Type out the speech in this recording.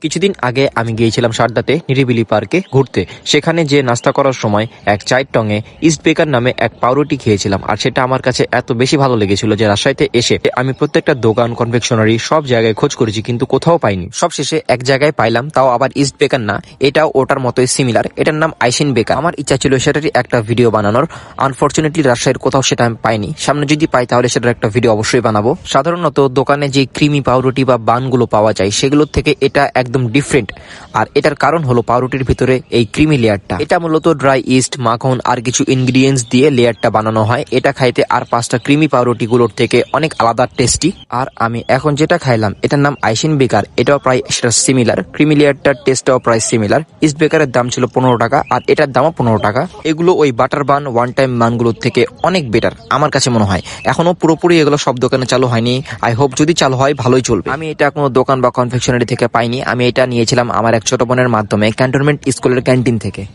কিছুদিন আগে আমি গিয়েছিলাম সারদাতে নিরিবিলি পার্কে ঘুরতে। সেখানে যে নাস্তা করার সময় এক চায়ের টঙে ইস্ট বেকার নামে এক পাউরুটি খেয়েছিলাম, আর সেটা আমার কাছে এত বেশি ভালো লেগেছিল যে রাজশাহীতে এসে আমি প্রত্যেকটা দোকান, কনফেকশনারি সব জায়গায় খোঁজ করেছি কিন্তু কোথাও পাইনি। সবশেষে এক জায়গায় পাইলাম, তাও আবার ইস্ট বেকার না, এটাও ওটার মতোই সিমিলার। এটার নাম আইসিন বেকার। আমার ইচ্ছা ছিল সেটারই একটা ভিডিও বানানোর। আনফরচুনেটলি রাজশাহীর কোথাও সেটা আমি পাইনি। সামনে যদি পাই তাহলে সেটার একটা ভিডিও অবশ্যই বানাবো। সাধারণত দোকানে যে ক্রিমি পাউরুটি বা বানগুলো পাওয়া যায় সেগুলোর থেকে এটা একদম ডিফারেন্ট। আর এটার কারণ হলো পাউরুটির ভিতরে এই ক্রিমি লেয়ারটা। এটা মূলত ড্রাই ইস্ট, মাখন আর কিছু ইনগ্রিডিয়েন্টস দিয়ে লেয়ারটা বানানো হয়। এটা খাইতে আর 5টা ক্রিমি পাউরুটি গুলোর থেকে অনেক আলাদা টেস্টি। আর আমি এখন যেটা খাইলাম এটার নাম আইসিন বেকার। এটাও প্রায় সেটা সিমিলার, ক্রিমি লেয়ারটার টেস্টটাও প্রায় সিমিলার। ইস্ট বেকারের দাম ছিল 15 টাকা আর এটার দামও 15 টাকা। এগুলো ওই বাটার বান, ওয়ান টাইম বানগুলোর থেকে অনেক বেটার আমার কাছে মনে হয়। এখনো পুরোপুরি এগুলো সব দোকানে চালু হয়নি। আই হোপ যদি চালু হয় ভালোই চলবে। আমি এটা কোনো দোকান বা কনফেকশনারি থেকে পাইনি। আমি এটা নিয়েছিলাম আমার এক ছোট বোনের মাধ্যমে ক্যান্টনমেন্ট স্কুলের ক্যান্টিন থেকে।